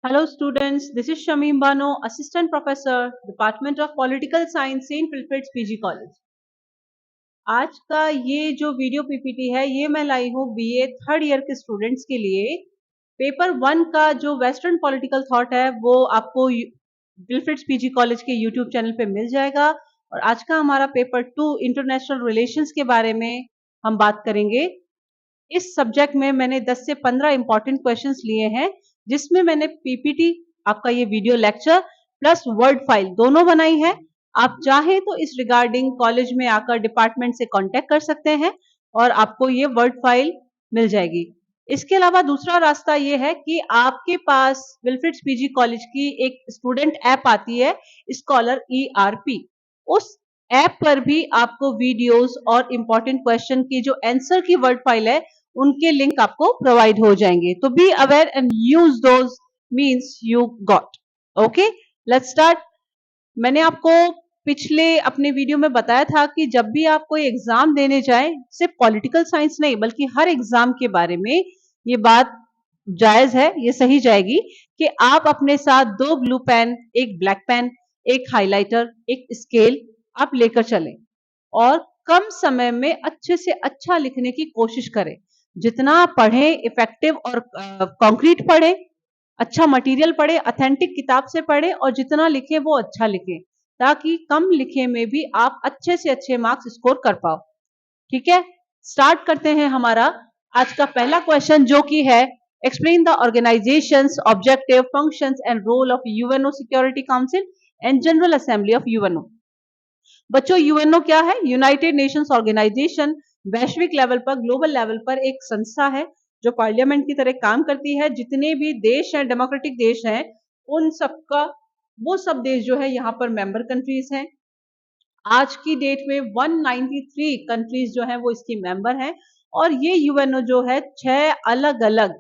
Hello students, this is Shamim Bano, Assistant Professor, Department of Political Science, St. Wilfrid's PG College. आज का ये जो video PPT है ये मैं लाई हूँ बीए थर्ड ईयर के स्टूडेंट्स के लिए। पेपर 1 का जो वेस्टर्न पॉलिटिकल थॉट है वो आपको विल्फ्रिड्स पीजी कॉलेज के यूट्यूब चैनल पे मिल जाएगा। और आज का हमारा पेपर 2 इंटरनेशनल रिलेशंस के बारे में हम बात करेंगे। इस सब्जेक्ट में मैंने 10 से 15 इंपॉर्टेंट क्वेश्चंस लिए हैं, जिसमें मैंने पीपीटी, आपका ये video lecture plus word file दोनों बनाई है। आप चाहें तो इस रिगार्डिंग कॉलेज में आकर डिपार्टमेंट से कांटेक्ट कर सकते हैं और आपको ये वर्ड फाइल मिल जाएगी। इसके अलावा दूसरा रास्ता ये है कि आपके पास विल्फ्रिड्स पीजी कॉलेज की एक स्टूडेंट ऐप आती है, स्कॉलर ईआरपी। उस ऐप पर भी आपको वीडियोस और इंपॉर्टेंट क्वेश्चन की जो आंसर की वर्ड फाइल है उनके लिंक आपको प्रोवाइड हो जाएंगे। तो be aware and use those means you got. Okay, let's start. मैंने आपको पिछले अपने वीडियो में बताया था कि जब भी आप कोई एग्जाम देने जाए, सिर्फ पॉलिटिकल साइंस नहीं बल्कि हर एग्जाम के बारे में ये बात जायज है, ये सही जाएगी कि आप अपने साथ 2 ब्लू पेन, एक ब्लैक पेन, एक हाइलाइटर, एक स्केल आप लेकर चलें और कम समय में अच्छे से अच्छा लिखने की कोशिश करें। जितना पढ़ें इफेक्टिव और कॉन्क्रीट पढ़ें, अच्छा मटेरियल पढ़ें, ऑथेंटिक किताब से पढ़ें और जितना लिखें वो अच्छा लिखें, ताकि कम लिखे में भी आप अच्छे से अच्छे मार्क्स स्कोर कर पाओ। ठीक है, स्टार्ट करते हैं हमारा आज का पहला क्वेश्चन, जो कि है explain the organisations, objective, functions and role of UNO security council and general assembly of UNO. बच्चों, यूएनओ क्या है? यूनाइटेड नेशंस ऑर्गेनाइजेशन वैश्विक लेवल पर, ग्लोबल लेवल पर एक संस्था है जो पार्लियामेंट की तरह काम करती है। जितने भी देश हैं, डेमोक्रेटिक देश हैं, उन सबका वो सब देश जो है यहाँ पर मेंबर कंट्रीज हैं। आज की डेट में 193 कंट्रीज जो है वो इसकी मेंबर हैं। और ये यूएनओ जो है 6 अलग अलग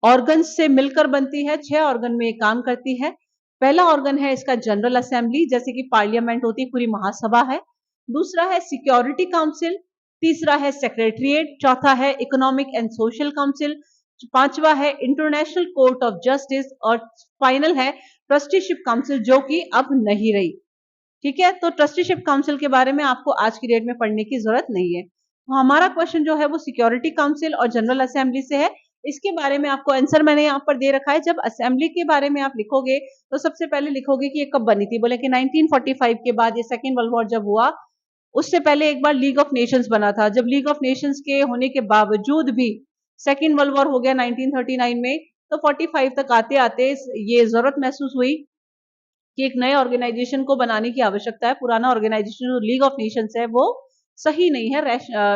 ऑर्गन से मिलकर बनती है। 6 ऑर्गन में ये काम करती है। पहला ऑर्गन है इसका जनरल असेंबली, जैसे कि पार्लियामेंट होती पूरी महासभा है। दूसरा है सिक्योरिटी काउंसिल, तीसरा है सेक्रेटरीट, चौथा है इकोनॉमिक एंड सोशल काउंसिल, पांचवा है इंटरनेशनल कोर्ट ऑफ जस्टिस और फाइनल है ट्रस्टीशिप काउंसिल, जो कि अब नहीं रही। ठीक है, तो ट्रस्टीशिप काउंसिल के बारे में आपको आज की डेट में पढ़ने की जरूरत नहीं है। तो हमारा क्वेश्चन जो है वो सिक्योरिटी काउंसिल और जनरल असेंबली से है। इसके बारे में आपको आंसर मैंने यहाँ पर दे रखा है। जब असेंबली के बारे में आप लिखोगे तो सबसे पहले लिखोगे कि ये कब बनी थी। बोले कि 1945 के बाद, ये सेकेंड वर्ल्ड वॉर जब हुआ, उससे पहले एक बार लीग ऑफ नेशंस बना था। जब लीग ऑफ नेशंस के होने के बावजूद भी सेकेंड वर्ल्ड वॉर हो गया 1939 में, तो 45 तक आते आते ये जरूरत महसूस हुई कि एक नए ऑर्गेनाइजेशन को बनाने की आवश्यकता है। पुराना ऑर्गेनाइजेशन जो लीग ऑफ नेशंस है वो सही नहीं है,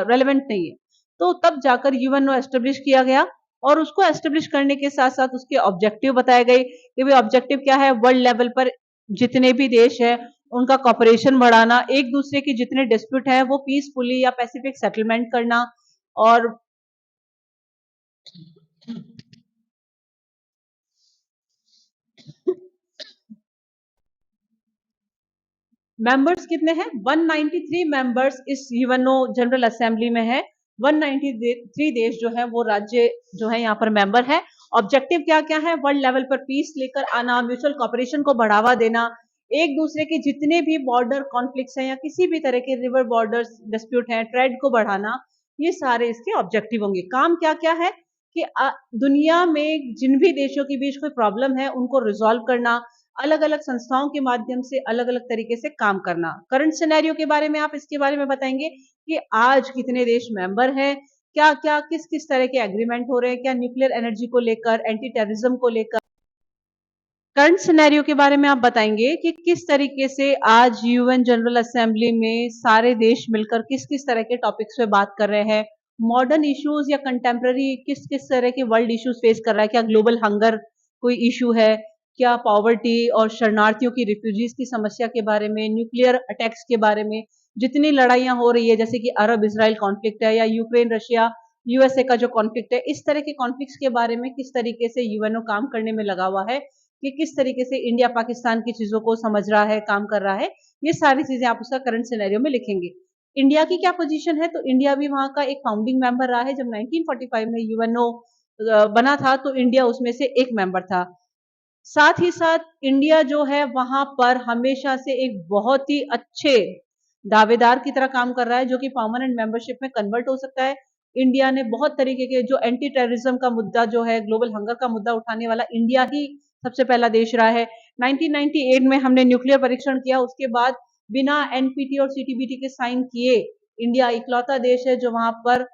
रेलेवेंट नहीं है। तो तब जाकर यूएनओ एस्टेब्लिश किया गया और उसको एस्टेब्लिश करने के साथ साथ उसके ऑब्जेक्टिव बताए गए कि भाई ऑब्जेक्टिव क्या है। वर्ल्ड लेवल पर जितने भी देश है उनका कॉपरेशन बढ़ाना, एक दूसरे के जितने डिस्प्यूट है वो पीसफुली या पैसिफिक सेटलमेंट करना। और मेंबर्स कितने हैं? 193 मेंबर्स इस यूएनओ जनरल असेंबली में है। 193 देश जो है वो राज्य जो है यहाँ पर मेंबर है। ऑब्जेक्टिव क्या क्या है? वर्ल्ड लेवल पर पीस लेकर आना, म्यूचुअल कॉपरेशन को बढ़ावा देना, एक दूसरे के जितने भी बॉर्डर कॉन्फ्लिक्ट्स हैं या किसी भी तरह के रिवर बॉर्डर डिस्प्यूट हैं, ट्रेड को बढ़ाना, ये सारे इसके ऑब्जेक्टिव होंगे। काम क्या क्या है कि दुनिया में जिन भी देशों के बीच कोई प्रॉब्लम है उनको रिजॉल्व करना, अलग अलग संस्थाओं के माध्यम से अलग अलग तरीके से काम करना। करंट सिनेरियो के बारे में आप इसके बारे में बताएंगे कि आज कितने देश मेंबर हैं, क्या क्या किस किस तरह के एग्रीमेंट हो रहे हैं, क्या न्यूक्लियर एनर्जी को लेकर, एंटी टेररिज्म को लेकर। करंट सिनेरियो के बारे में आप बताएंगे कि किस तरीके से आज यूएन जनरल असेंबली में सारे देश मिलकर किस किस तरह के टॉपिक्स पे बात कर रहे हैं। मॉडर्न इश्यूज या कंटेम्प्रेरी किस किस तरह के वर्ल्ड इश्यूज फेस कर रहा है। क्या ग्लोबल हंगर कोई इशू है, क्या पॉवर्टी और शरणार्थियों की, रिफ्यूजीज की समस्या के बारे में, न्यूक्लियर अटैक्स के बारे में, जितनी लड़ाइयां हो रही है जैसे कि अरब इसराइल कॉन्फ्लिक्ट है या यूक्रेन रशिया यूएसए का जो कॉन्फ्लिक्ट है, इस तरह के कॉन्फ्लिक्ट्स के बारे में किस तरीके से यूएनओ काम करने में लगा हुआ है, कि किस तरीके से इंडिया पाकिस्तान की चीजों को समझ रहा है, काम कर रहा है। ये सारी चीजें आप उसका करंट सिनेरियो में लिखेंगे। इंडिया की क्या पोजीशन है? तो इंडिया भी वहां का एक फाउंडिंग मेंबर रहा है। जब 1945 में यूएनओ बना था तो इंडिया उसमें से एक मेंबर था। साथ ही साथ इंडिया जो है वहां पर हमेशा से एक बहुत ही अच्छे दावेदार की तरह काम कर रहा है, जो कि परमानेंट मेंबरशिप में कन्वर्ट हो सकता है। इंडिया ने बहुत तरीके के जो एंटी टेररिज्म का मुद्दा जो है, ग्लोबल हंगर का मुद्दा उठाने वाला इंडिया ही सबसे पहला देश रहा है। 1998 में हमने न्यूक्लियर परीक्षण किया, उसके बाद बिना एनपीटी और सीटीबीटी के साइन किए इंडिया इकलौता देश है जो वहां पर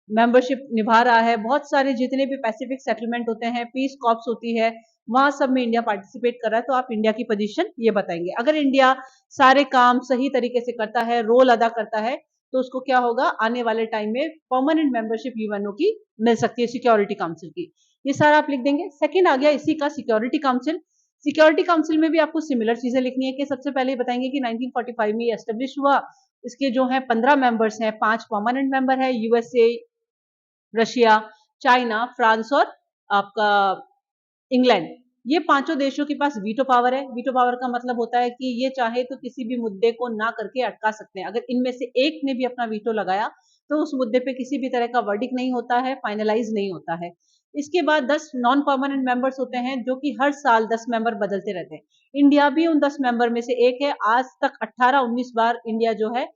मेंबरशिप निभा रहा है। बहुत सारे जितने भी पैसिफिक सेटलमेंट होते हैं, पीस कॉप्स होती है, वहां सब में इंडिया पार्टिसिपेट कर रहा है। तो आप इंडिया की पोजीशन ये बताएंगे। अगर इंडिया सारे काम सही तरीके से करता है, रोल अदा करता है, तो उसको क्या होगा, आने वाले टाइम में परमानेंट मेंबरशिप यूएनओ की मिल सकती है, सिक्योरिटी काउंसिल की। ये सारा आप लिख देंगे। सेकंड आ गया इसी का सिक्योरिटी काउंसिल। सिक्योरिटी काउंसिल में भी आपको सिमिलर चीजें लिखनी है कि सबसे पहले बताएंगे कि 1945 में ये एस्टेब्लिश हुआ। इसके जो है 15 मेंबर्स हैं, 5 परमानेंट मेंबर है, यूएसए, रशिया, चाइना, फ्रांस और आपका इंग्लैंड। ये पांचों देशों के पास वीटो पावर है। वीटो पावर का मतलब होता है कि ये चाहे तो किसी भी मुद्दे को ना करके अटका सकते हैं। अगर इनमें से एक ने भी अपना वीटो लगाया तो उस मुद्दे पे किसी भी तरह का वर्डिक्ट नहीं होता है, फाइनलाइज नहीं होता है। इसके बाद 10 नॉन परमानेंट मेंबर्स होते हैं, जो कि हर साल 10 मेंबर बदलते रहते हैं। इंडिया भी उन 10 मेंबर में से एक है। आज तक 18-19 बार इंडिया जो है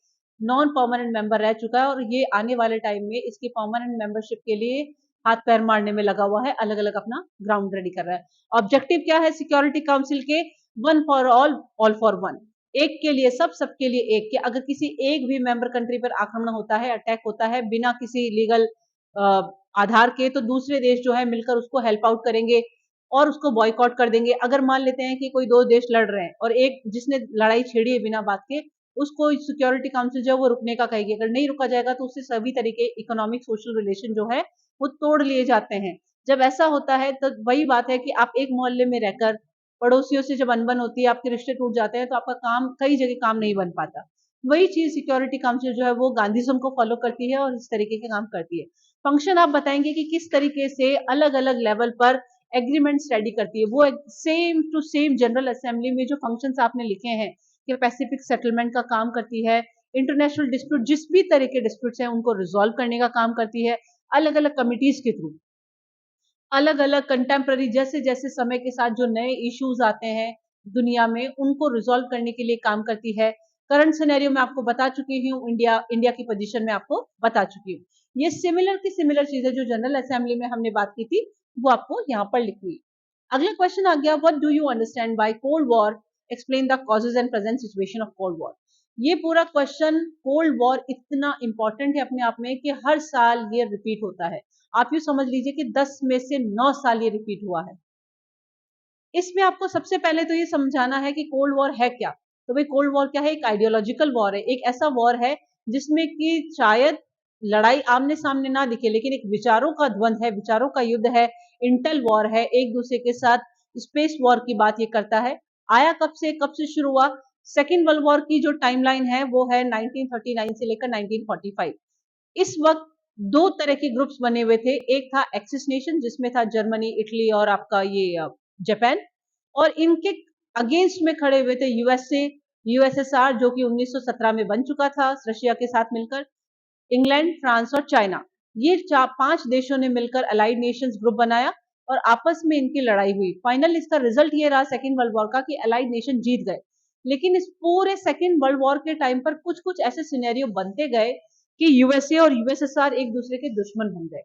नॉन परमानेंट मेंबर रह चुका है, और ये आने वाले टाइम में इसकी परमानेंट मेंबरशिप के लिए हाथ पैर मारने में लगा हुआ है, अलग अलग अपना ग्राउंड रेडी कर रहा है। ऑब्जेक्टिव क्या है सिक्योरिटी काउंसिल के? One for all for one. एक के लिए सब, सबके लिए एक। के अगर किसी एक भी मेंबर कंट्री पर आक्रमण होता है, अटैक होता है बिना किसी लीगल आधार के, तो दूसरे देश जो है मिलकर उसको हेल्प आउट करेंगे और उसको बॉयकॉट कर देंगे। अगर मान लेते हैं कि कोई दो देश लड़ रहे हैं और एक जिसने लड़ाई छेड़ी है बिना बात के, उसको सिक्योरिटी काउंसिल जो है वो रुकने का कहेगी। अगर नहीं रुका जाएगा तो उससे सभी तरीके इकोनॉमिक सोशल रिलेशन जो है वो तोड़ लिए जाते हैं। जब ऐसा होता है तो वही बात है कि आप एक मोहल्ले में रहकर पड़ोसियों से जब अनबन होती है, आपके रिश्ते टूट जाते हैं, तो आपका काम कई जगह काम नहीं बन पाता। वही चीज सिक्योरिटी काउंसिल जो है वो गांधीज्म को फॉलो करती है और इस तरीके के काम करती है। फंक्शन आप बताएंगे कि किस तरीके से अलग अलग लेवल पर एग्रीमेंट स्टडी करती है। वो same to same general assembly में जो फंक्शंस आपने लिखे हैं कि पैसिफिक सेटलमेंट का काम करती है, इंटरनेशनल डिस्प्यूट जिस भी तरह के डिस्प्यूट्स हैं उनको रिजॉल्व करने का काम करती है, अलग अलग कमिटीज के थ्रू, अलग अलग कंटेम्प्ररी जैसे जैसे समय के साथ जो नए इश्यूज आते हैं दुनिया में, उनको रिजॉल्व करने के लिए काम करती है। करंट सिनेरियो में आपको बता चुकी हूँ, इंडिया इंडिया की पोजीशन में आपको बता चुकी हूँ। ये सिमिलर की सिमिलर चीजें जो जनरल असेंबली में हमने बात की थी वो आपको यहाँ पर लिखनी है। अगला क्वेश्चन आ गया, what do you understand by cold war, explain the causes and present situation of cold war. ये पूरा क्वेश्चन, कोल्ड वॉर इतना इंपॉर्टेंट है अपने आप में कि हर साल ये रिपीट होता है। आप यू समझ लीजिए कि 10 में से 9 साल ये रिपीट हुआ है। इसमें आपको सबसे पहले तो ये समझाना है कि कोल्ड वॉर है क्या। तो भाई कोल्ड वॉर क्या है? एक आइडियोलॉजिकल वॉर है, एक ऐसा वॉर है जिसमें कि शायद लड़ाई आमने सामने ना दिखे, लेकिन एक विचारों का द्वंद है, विचारों का युद्ध है, इंटेल वॉर है, एक दूसरे के साथ स्पेस वॉर की बात ये करता है। आया कब से शुरू हुआ? सेकेंड वर्ल्ड वॉर की जो टाइमलाइन है वो है 1939 से लेकर 1945। इस वक्त दो तरह के ग्रुप्स बने हुए थे। एक था एक्सिस नेशन जिसमें था जर्मनी, इटली और आपका ये जापान, और इनके अगेंस्ट में खड़े हुए थे यूएसए, यूएसएसआर जो कि 1917 में बन चुका था रशिया के साथ मिलकर, इंग्लैंड, फ्रांस और चाइना। ये 5 देशों ने मिलकर अलाइड नेशंस ग्रुप बनाया और आपस में इनकी लड़ाई हुई। फाइनल इसका रिजल्ट ये रहा सेकेंड वर्ल्ड वॉर का कि अलाइड नेशन जीत गए। लेकिन इस पूरे सेकेंड वर्ल्ड वॉर के टाइम पर कुछ कुछ ऐसे सिनेरियो बनते गए कि यूएसए और यूएसएसआर एक दूसरे के दुश्मन बन गए।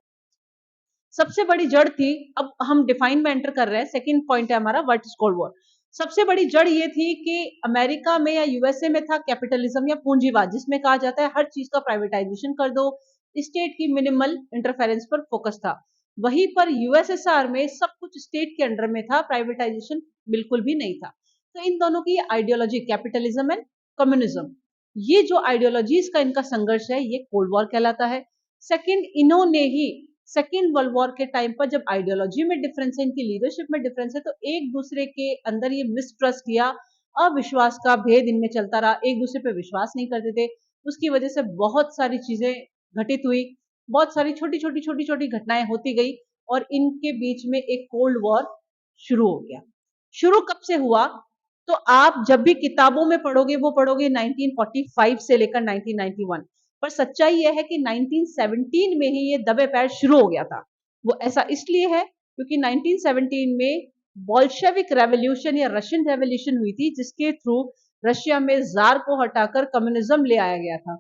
सबसे बड़ी जड़ थी, अब हम डिफाइन में एंटर कर रहे हैं, सेकंड पॉइंट है हमारा व्हाट इज कोल्ड वॉर। सबसे बड़ी जड़ ये थी कि अमेरिका में या यूएसए में था कैपिटलिज्म या पूंजीवाद, जिसमें कहा जाता है हर चीज का प्राइवेटाइजेशन कर दो, स्टेट की मिनिमल इंटरफेरेंस पर फोकस था। वहीं पर यूएसएसआर में सब कुछ स्टेट के अंडर में था, प्राइवेटाइजेशन बिल्कुल भी नहीं था। तो इन दोनों की आइडियोलॉजी, कैपिटलिज्म एंड कम्युनिज्म, ये जो आइडियोलॉजीज का इनका संघर्ष है ये कोल्ड वॉर कहलाता है। सेकंड, इन्होंने ही सेकेंड वर्ल्ड वॉर के टाइम पर जब आइडियोलॉजी में डिफरेंस है, इनकी लीडरशिप में डिफरेंस है, तो एक दूसरे के अंदर ये मिसट्रस्ट या अविश्वास का भेद इनमें चलता रहा। एक दूसरे पे विश्वास नहीं करते थे, उसकी वजह से बहुत सारी चीजें घटित हुई, बहुत सारी छोटी छोटी घटनाएं होती गई और इनके बीच में एक कोल्ड वॉर शुरू हो गया। शुरू कब से हुआ? तो आप जब भी किताबों में पढ़ोगे वो पढ़ोगे 1945 से लेकर 1991, पर सच्चाई यह है कि 1917 में ही ये दबे पैर शुरू हो गया था। वो ऐसा इसलिए है क्योंकि 1917 में बॉल्शेविक रेवोल्यूशन या रशियन रेवोल्यूशन हुई थी, जिसके थ्रू रशिया में जार को हटाकर कम्युनिज्म ले आया गया था।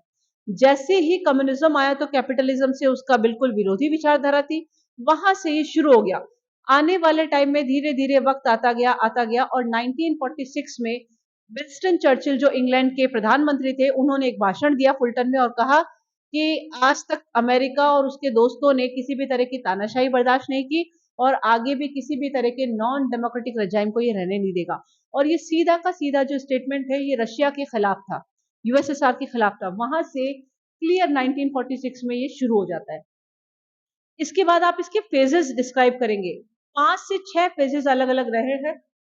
जैसे ही कम्युनिज्म आया तो कैपिटलिज्म से उसका बिल्कुल विरोधी विचारधारा थी, वहां से ये शुरू हो गया। आने वाले टाइम में धीरे धीरे वक्त आता गया और 1946 में विंस्टन चर्चिल जो इंग्लैंड के प्रधानमंत्री थे, उन्होंने एक भाषण दिया फुलटन में और कहा कि आज तक अमेरिका और उसके दोस्तों ने किसी भी तरह की तानाशाही बर्दाश्त नहीं की और आगे भी किसी भी तरह के नॉन डेमोक्रेटिक रजाइम को ये रहने नहीं देगा। और ये सीधा का सीधा जो स्टेटमेंट है ये रशिया के खिलाफ था, यूएसएसआर के खिलाफ था। वहां से क्लियर 1946 में ये शुरू हो जाता है। इसके बाद आप इसके फेजेस डिस्क्राइब करेंगे, 5 से 6 फेजेस अलग अलग रहे हैं।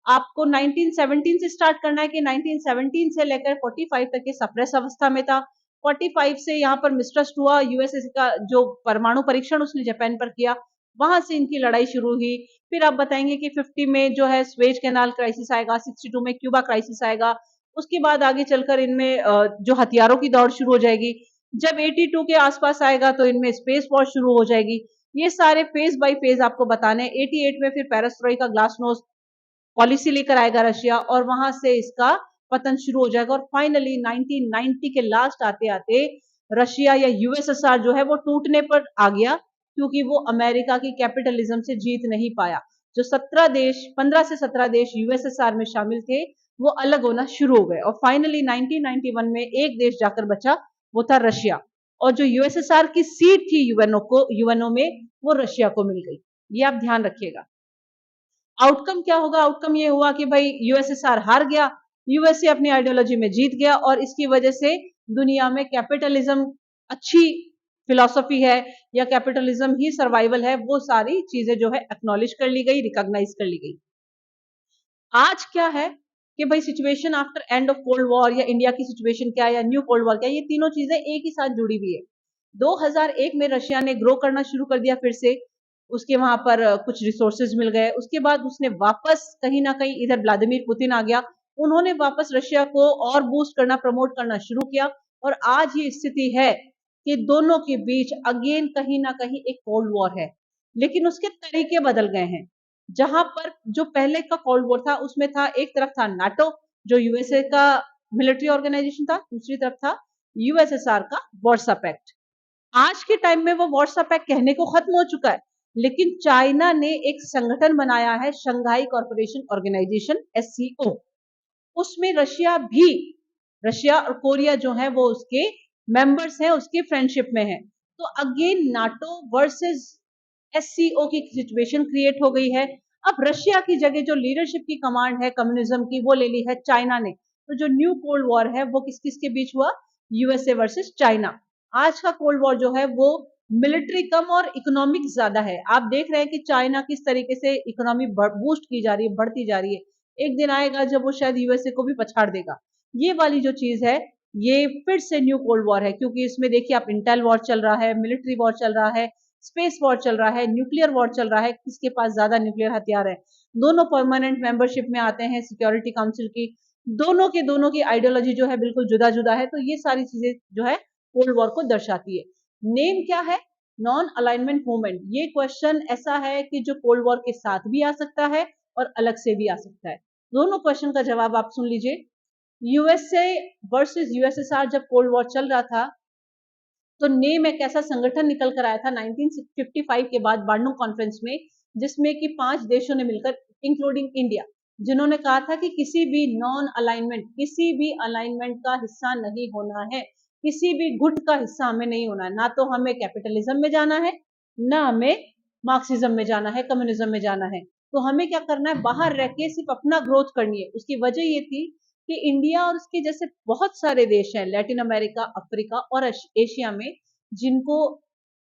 आपको 1917 से स्टार्ट करना है कि 1917 से लेकर 45 तक ये सप्रेस अवस्था में था। 45 से यहाँ पर मिसट्रस्ट हुआ, यूएसए का जो परमाणु परीक्षण उसने जापान पर किया, वहां से इनकी लड़ाई शुरू हुई। फिर आप बताएंगे कि 50 में जो है स्वेज कैनाल क्राइसिस आएगा, 62 में क्यूबा क्राइसिस आएगा। उसके बाद आगे चलकर इनमें जो हथियारों की दौड़ शुरू हो जाएगी। जब 82 के आसपास आएगा तो इनमें स्पेस वॉर शुरू हो जाएगी। ये सारे फेज बाय फेज आपको बताने। 88 में फिर पेरेस्ट्रोइका ग्लासनोस्ट पॉलिसी लेकर आएगा रशिया और वहां से इसका पतन शुरू हो जाएगा और फाइनली 1990 के लास्ट आते आते रशिया या यूएसएसआर जो है वो टूटने पर आ गया, क्योंकि वो अमेरिका की कैपिटलिज्म से जीत नहीं पाया। जो 17 देश, 15 से 17 देश यूएसएसआर में शामिल थे, वो अलग होना शुरू हो गए और फाइनली 1991 में एक देश जाकर बचा, वो था रशिया। और जो यूएसएसआर की सीट थी यूएनओ में, वो रशिया को मिल गई। ये आप ध्यान रखिएगा। आउटकम क्या होगा? आउटकम ये हुआ कि भाई यूएसएसआर हार गया, यूएसए अपनी आइडियोलॉजी में जीत गया और इसकी वजह से दुनिया में कैपिटलिज्म अच्छी फिलॉसफी है या कैपिटलिज्म ही सर्वाइवल है, वो सारी चीजें जो है एक्नॉलेज कर ली गई, रिकॉग्नाइज कर ली गई। आज क्या है कि भाई situation after end of cold war या इंडिया की सिचुएशन क्या है या न्यू कोल्ड वॉर क्या है, ये तीनों चीजें एक ही साथ जुड़ी हुई है। 2001 में रशिया ने ग्रो करना शुरू कर दिया फिर से, उसके वहां पर कुछ रिसोर्सेज मिल गए। उसके बाद उसने वापस कहीं ना कहीं इधर व्लादिमीर पुतिन आ गया, उन्होंने वापस रशिया को और बूस्ट करना, प्रमोट करना शुरू किया और आज ये स्थिति है कि दोनों के बीच अगेन कहीं ना कहीं एक कोल्ड वॉर है, लेकिन उसके तरीके बदल गए हैं। जहां पर जो पहले का कोल्ड वॉर था उसमें था, एक तरफ था नाटो जो यूएसए का मिलिट्री ऑर्गेनाइजेशन था, दूसरी तरफ था यूएसएसआर का वार्सा पैक्ट। आज के टाइम में वो वार्सा पैक्ट कहने को खत्म हो चुका है, लेकिन चाइना ने एक संगठन बनाया है, शंघाई कॉरपोरेशन ऑर्गेनाइजेशन एससीओ। उसमें रशिया और कोरिया जो है वो उसके मेंबर्स हैं, उसके फ्रेंडशिप में है। तो अगेन नाटो वर्सेस एससीओ की सिचुएशन क्रिएट हो गई है। अब रशिया की जगह जो लीडरशिप की कमांड है कम्युनिज्म की, वो ले ली है चाइना ने। तो जो न्यू कोल्ड वॉर है वो किस किस के बीच हुआ? USA versus China. आज का कोल्ड वॉर जो है वो मिलिट्री कम और इकोनॉमिक ज्यादा है। आप देख रहे हैं कि चाइना किस तरीके से इकोनॉमी बूस्ट की जा रही है, बढ़ती जा रही है। एक दिन आएगा जब वो शायद यूएसए को भी पछाड़ देगा। ये वाली जो चीज है ये फिर से न्यू कोल्ड वॉर है, क्योंकि इसमें देखिए आप इंटेल वॉर चल रहा है, मिलिट्री वॉर चल रहा है, स्पेस वॉर चल रहा है, न्यूक्लियर वॉर चल रहा है, किसके पास ज्यादा न्यूक्लियर हथियार है। दोनों परमानेंट मेंबरशिप में आते हैं सिक्योरिटी काउंसिल की। दोनों की आइडियोलॉजी जो है बिल्कुल जुदा जुदा है। तो ये सारी चीजें जो है कोल्ड वॉर को दर्शाती है। नेम क्या है? Non alignment movement. ये क्वेश्चन ऐसा है कि जो कोल्ड वॉर के साथ भी आ सकता है और अलग से भी आ सकता है। दोनों क्वेश्चन का जवाब आप सुन लीजिए। यूएसए वर्सेस यूएसएसआर जब कोल्ड वॉर चल रहा था तो नेम एक ऐसा संगठन निकल कर आया था 1955 के बाद बांडू कॉन्फ्रेंस में, जिसमें कि 5 देशों ने मिलकर इंक्लूडिंग इंडिया, जिन्होंने कहा था कि किसी भी नॉन अलाइनमेंट, किसी भी अलाइनमेंट का हिस्सा नहीं होना है, किसी भी गुट का हिस्सा हमें नहीं होना है। ना तो हमें कैपिटलिज्म में जाना है, ना हमें मार्क्सिज्म में जाना है, कम्युनिज्म में जाना है। तो हमें क्या करना है? बाहर रह के सिर्फ अपना ग्रोथ करनी है। उसकी वजह ये थी कि इंडिया और उसके जैसे बहुत सारे देश हैं लैटिन अमेरिका, अफ्रीका और एशिया में, जिनको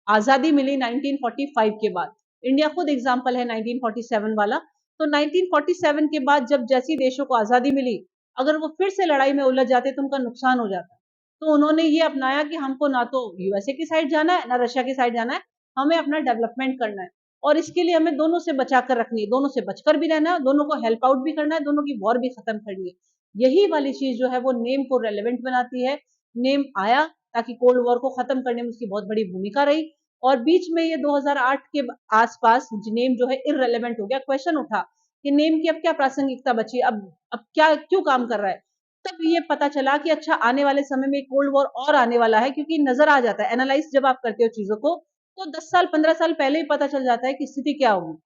आजादी मिली 1945 के बाद। इंडिया खुद एग्जाम्पल है 1947 वाला। तो 1947 के बाद जब जैसी देशों को आजादी मिली, अगर वो फिर से लड़ाई में उलझ जाते तो उनका नुकसान हो जाता। तो उन्होंने ये अपनाया कि हमको ना तो यूएसए की साइड जाना है, ना रशिया की साइड जाना है, हमें अपना डेवलपमेंट करना है और इसके लिए हमें दोनों से बचा कर रखनी है, दोनों से बचकर भी रहना है, दोनों को हेल्प आउट भी करना है, दोनों की वॉर भी खत्म करनी है। यही वाली चीज जो है वो नेम को रेलेवेंट बनाती है। नेम आया ताकि कोल्ड वॉर को खत्म करने में उसकी बहुत बड़ी भूमिका रही, और बीच में ये 2008 के आसपास नेम जो है इररेलेवेंट हो गया। क्वेश्चन उठा कि नेम की अब क्या प्रासंगिकता बची, अब क्या क्यों काम कर रहा है। तब ये पता चला कि अच्छा आने वाले समय में कोल्ड वॉर और आने वाला है, क्योंकि नजर आ जाता है, एनालाइज जब आप करते हो चीजों को तो 10 साल 15 साल पहले ही पता चल जाता है कि स्थिति क्या होगी।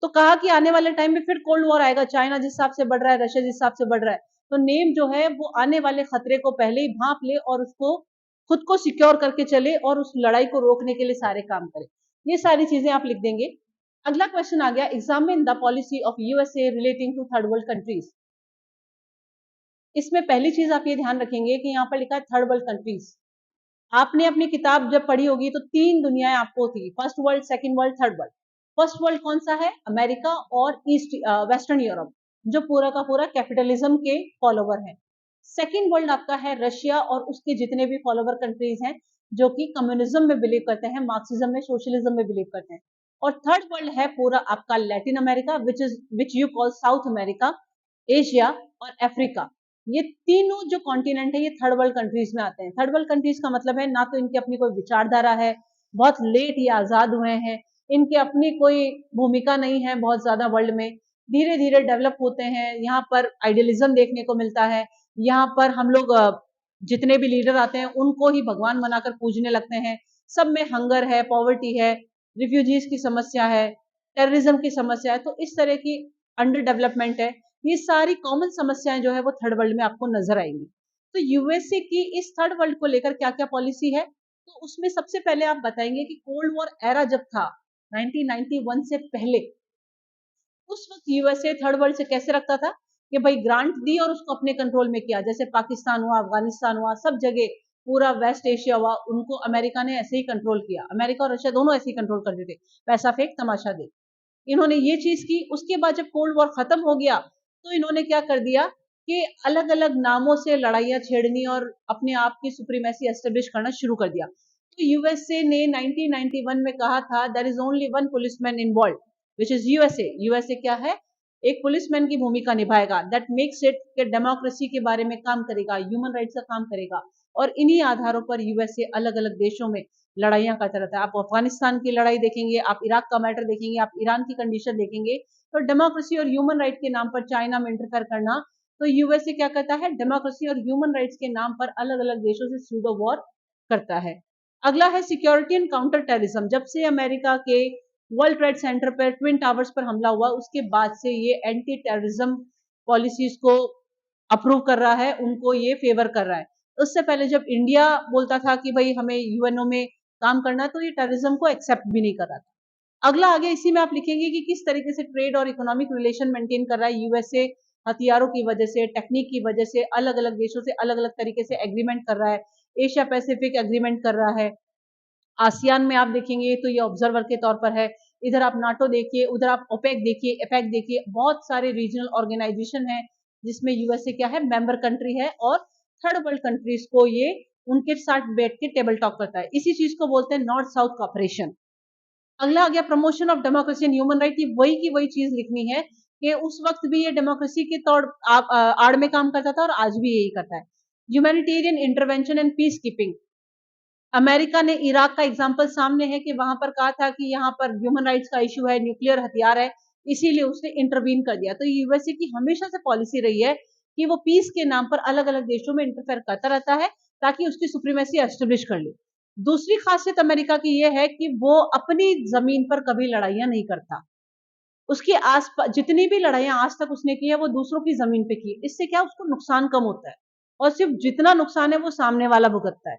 तो कहा कि आने वाले टाइम में फिर कोल्ड वॉर आएगा, चाइना जिस हिसाब से बढ़ रहा है, रशिया जिस हिसाब से बढ़ रहा है, तो नेम जो है वो आने वाले खतरे को पहले ही भांप ले और उसको खुद को सिक्योर करके चले और उस लड़ाई को रोकने के लिए सारे काम करे। ये सारी चीजें आप लिख देंगे। अगला क्वेश्चन आ गया, examine the policy of USA relating to third world countries. इसमें पहली चीज आप ये ध्यान रखेंगे कि यहाँ पर लिखा है थर्ड वर्ल्ड कंट्रीज। आपने अपनी किताब जब पढ़ी होगी तो 3 दुनियाएं आपको थी, first world, second world, third world. First world कौन सा है? अमेरिका और ईस्ट वेस्टर्न यूरोप, जो पूरा का पूरा कैपिटलिज्म के फॉलोवर है। सेकंड वर्ल्ड आपका है रशिया और उसके जितने भी फॉलोवर कंट्रीज हैं जो कि कम्युनिज्म में बिलीव करते हैं, मार्क्सिज्म में, सोशलिज्म में बिलीव करते हैं। और थर्ड वर्ल्ड है पूरा आपका Latin America, which you call south America, Asia और अफ्रीका। ये तीनों जो कॉन्टिनेंट है ये थर्ड वर्ल्ड कंट्रीज में आते हैं। थर्ड वर्ल्ड कंट्रीज का मतलब है ना तो इनकी अपनी कोई विचारधारा है, बहुत लेट ये आजाद हुए हैं, इनकी अपनी कोई भूमिका नहीं है बहुत ज्यादा वर्ल्ड में, धीरे धीरे डेवलप होते हैं। यहाँ पर आइडियलिज्म देखने को मिलता है, यहाँ पर हम लोग जितने भी लीडर आते हैं उनको ही भगवान बनाकर पूजने लगते हैं। सब में हंगर है, पॉवर्टी है, रिफ्यूजीज की समस्या है, टेररिज्म की समस्या है, तो इस तरह की अंडर डेवलपमेंट है। ये सारी कॉमन समस्याएं जो है वो थर्ड वर्ल्ड में आपको नजर आएंगी। तो यूएसए की इस थर्ड वर्ल्ड को लेकर क्या क्या पॉलिसी है, तो उसमें सबसे पहले आप बताएंगे कि कोल्ड वॉर एरा जब था 1991 से पहले, उस वक्त यूएसए थर्ड वर्ल्ड से कैसे रखता था कि भाई ग्रांट दी और उसको अपने कंट्रोल में किया। जैसे पाकिस्तान हुआ, अफगानिस्तान हुआ, सब जगह पूरा वेस्ट एशिया हुआ, उनको अमेरिका ने ऐसे ही कंट्रोल किया। अमेरिका और रशिया दोनों ऐसे ही कंट्रोल करते थे, पैसा फेंक तमाशा दे। इन्होंने ये चीज की। उसके बाद जब कोल्ड वॉर खत्म हो गया तो इन्होंने क्या कर दिया कि अलग अलग नामों से लड़ाइयां छेड़नी और अपने आप की सुप्रीमेसी एस्टेब्लिश करना शुरू कर दिया। तो यूएसए ने 1991 में कहा था there is only one policeman involve, which is USA. USA क्या है? एक पुलिसमैन की भूमिका निभाएगा, दैट मेक्स इट कि डेमोक्रेसी के बारे में काम करेगा, ह्यूमन राइट्स का काम करेगा। और इन्हीं आधारों पर यूएसए अलग अलग देशों में लड़ाइयां करता रहता है। आप अफगानिस्तान की लड़ाई देखेंगे, आप इराक का मैटर देखेंगे, आप ईरान की कंडीशन देखेंगे, तो डेमोक्रेसी और ह्यूमन राइट के नाम पर चाइना में इंटरफेयर करना, तो यूएसए क्या करता है? डेमोक्रेसी और ह्यूमन राइट्स के नाम पर अलग अलग देशों से सूडो वॉर करता है। अगला है सिक्योरिटी एंड काउंटर टेररिज्म। जब से अमेरिका के वर्ल्ड ट्रेड सेंटर पर, ट्विन टावर्स पर हमला हुआ, उसके बाद से ये एंटी टेररिज्म पॉलिसीज को अप्रूव कर रहा है, उनको ये फेवर कर रहा है। उससे पहले जब इंडिया बोलता था कि भाई हमें यूएनओ में काम करना, तो ये टेररिज्म को एक्सेप्ट भी नहीं कर रहा था। अगला आगे इसी में आप लिखेंगे कि किस तरीके से ट्रेड और इकोनॉमिक रिलेशन मेंटेन कर रहा है यूएसए। हथियारों की वजह से, टेक्निक की वजह से अलग अलग देशों से अलग अलग तरीके से एग्रीमेंट कर रहा है। एशिया पैसिफिक एग्रीमेंट कर रहा है। आसियान में आप देखेंगे तो ये ऑब्जर्वर के तौर पर है। इधर आप नाटो देखिए, उधर आप ओपेक देखिए, एपेक देखिए, बहुत सारे रीजनल ऑर्गेनाइजेशन है जिसमें यूएसए क्या है? मेंबर कंट्री है। और थर्ड वर्ल्ड कंट्रीज को ये उनके साथ बैठ के टेबल टॉक करता है। इसी चीज को बोलते हैं नॉर्थ साउथ कॉपरेशन। अगला आ गया promotion of democracy and human right. वही की वही चीज लिखनी है कि उस वक्त भी ये डेमोक्रेसी के तौर आड़ में काम करता था और आज भी यही करता है। Humanitarian intervention and peace keeping. America ने इराक का एग्जाम्पल सामने है कि वहां पर कहा था कि यहाँ पर ह्यूमन राइट्स का इशू है, न्यूक्लियर हथियार है, इसीलिए उसने इंटरवीन कर दिया। तो यूएसए की हमेशा से पॉलिसी रही है कि वो पीस के नाम पर अलग अलग देशों में इंटरफेयर करता रहता है ताकि उसकी सुप्रीमेसी एस्टेब्लिश कर ले। दूसरी खासियत अमेरिका की यह है कि वो अपनी जमीन पर कभी लड़ाइयां नहीं करता। उसकी आस जितनी भी लड़ाइयां आज तक उसने की है वो दूसरों की जमीन पे की। इससे क्या उसको नुकसान कम होता है और सिर्फ जितना नुकसान है वो सामने वाला भुगतता है।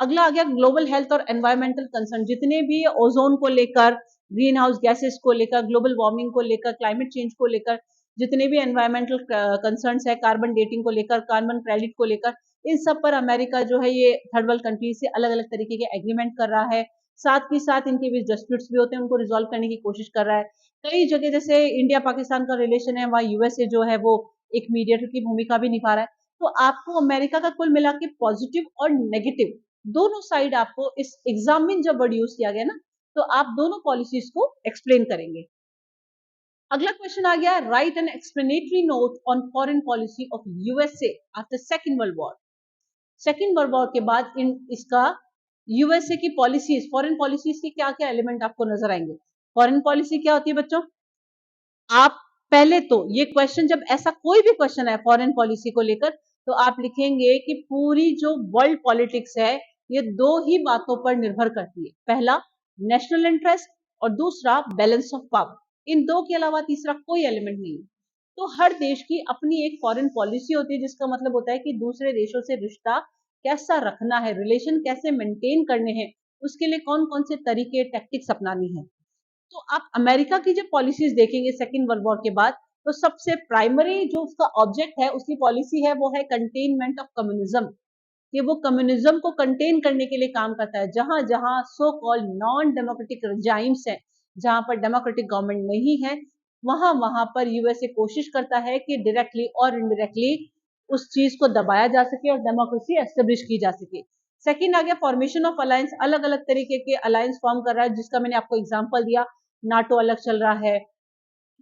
अगला आ गया ग्लोबल हेल्थ और एनवायरमेंटल कंसर्न। जितने भी ओजोन को लेकर, ग्रीन हाउस गैसेस को लेकर, ग्लोबल वार्मिंग को लेकर, क्लाइमेट चेंज को लेकर, जितने भी एनवायरमेंटल कंसर्न है, कार्बन डेटिंग को लेकर, कार्बन क्रेडिट को लेकर, इन सब पर अमेरिका जो है ये थर्ड वर्ल्ड कंट्री से अलग अलग तरीके के एग्रीमेंट कर रहा है। साथ ही साथ इनके बीच डिस्प्यूट्स भी होते हैं, उनको रिजोल्व करने की कोशिश कर रहा है। कई जगह जैसे इंडिया पाकिस्तान का रिलेशन है, वहाँ यूएसए जो है वो एक मीडिएटर की भूमिका भी निभा रहा है। तो आपको अमेरिका का कुल मिला के पॉजिटिव और नेगेटिव दोनों साइड आपको इस एग्जाम में जब वर्ड यूज किया गया ना, तो आप दोनों पॉलिसीज को एक्सप्लेन करेंगे। अगला क्वेश्चन आ गया, write an explanatory note on foreign policy of USA after second world war. Second world war के बाद इन इसका यूएसए की पॉलिसीज, फॉरेन पॉलिसीज के क्या क्या एलिमेंट आपको नजर आएंगे। फॉरेन पॉलिसी क्या होती है बच्चों? आप पहले तो ये क्वेश्चन, जब ऐसा कोई भी क्वेश्चन है फॉरेन पॉलिसी को लेकर, तो आप लिखेंगे कि पूरी जो वर्ल्ड पॉलिटिक्स है ये दो ही बातों पर निर्भर करती है। पहला नेशनल इंटरेस्ट और दूसरा बैलेंस ऑफ पावर। इन दो के अलावा तीसरा कोई एलिमेंट नहीं है। तो हर देश की अपनी एक फॉरेन पॉलिसी होती है, जिसका मतलब होता है कि दूसरे देशों से रिश्ता कैसा रखना है, रिलेशन कैसे मेंटेन करने हैं, उसके लिए कौन कौन से तरीके टैक्टिक्स अपनानी है। तो आप अमेरिका की जब पॉलिसीज देखेंगे सेकेंड वर्ल्ड वॉर के बाद, तो सबसे प्राइमरी जो उसका ऑब्जेक्ट है, उसकी पॉलिसी है, वो है कंटेनमेंट ऑफ कम्युनिज्म। कि वो कम्युनिज्म को कंटेन करने के लिए काम करता है। जहां जहां so called non democratic regimes हैं, जहां पर डेमोक्रेटिक गवर्नमेंट नहीं है, वहां वहां पर यूएसए कोशिश करता है कि डायरेक्टली और इनडायरेक्टली उस चीज को दबाया जा सके और डेमोक्रेसी एस्टेब्लिश की जा सके। सेकंड आ गया फॉर्मेशन ऑफ अलायंस। अलग अलग तरीके के अलायंस फॉर्म कर रहा है, जिसका मैंने आपको एग्जांपल दिया। नाटो अलग चल रहा है,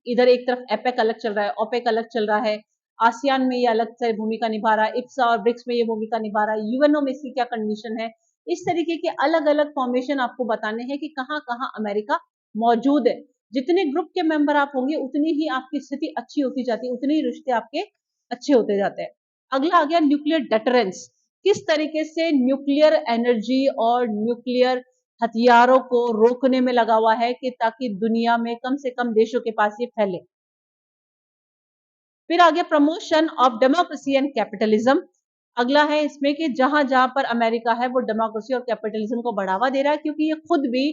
इधर एक तरफ एपेक अलग चल रहा है, ओपेक अलग चल रहा है, आसियान में ये अलग से भूमिका निभा रहा है, इप्सा और ब्रिक्स में ये भूमिका निभा रहा है, यूएनओ में इसकी क्या कंडीशन है। इस तरीके के अलग अलग फॉर्मेशन आपको बताने हैं कि कहाँ कहाँ अमेरिका मौजूद है। जितने ग्रुप के मेंबर आप होंगे उतनी ही आपकी स्थिति अच्छी होती जाती है, उतने ही रिश्ते आपके अच्छे होते जाते हैं। अगला आ गया न्यूक्लियर डेटरेंस। किस तरीके से न्यूक्लियर एनर्जी और न्यूक्लियर हथियारों को रोकने में लगा हुआ है कि ताकि दुनिया में कम से कम देशों के पास ये फैले। फिर आगे promotion of democracy and capitalism. अगला है इसमें कि जहां जहां पर अमेरिका है वो डेमोक्रेसी और कैपिटलिज्म को बढ़ावा दे रहा है, क्योंकि ये खुद भी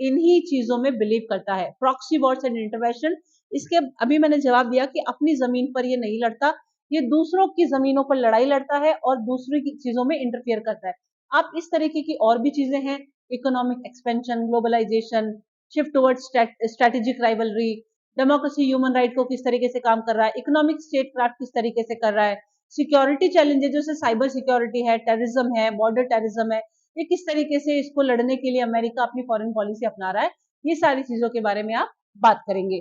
इन्हीं चीजों में बिलीव करता है। प्रॉक्सी वॉर्स एंड इंटरवेंशन, इसके अभी मैंने जवाब दिया कि अपनी जमीन पर ये नहीं लड़ता, ये दूसरों की जमीनों पर लड़ाई लड़ता है और दूसरी की चीजों में इंटरफियर करता है। आप इस तरीके की और भी चीजें हैं, economic expansion, globalisation, shift towards strategic rivalry, democracy human right को किस तरीके से काम कर रहा है, इकोनॉमिक स्टेट क्राफ्ट किस तरीके से कर रहा है, सिक्योरिटी चैलेंजेस जैसे साइबर सिक्योरिटी है, टेररिज्म है, बॉर्डर टेररिज्म है, ये किस तरीके से इसको लड़ने के लिए अमेरिका अपनी फॉरेन पॉलिसी अपना रहा है। ये सारी चीजों के बारे में आप बात करेंगे।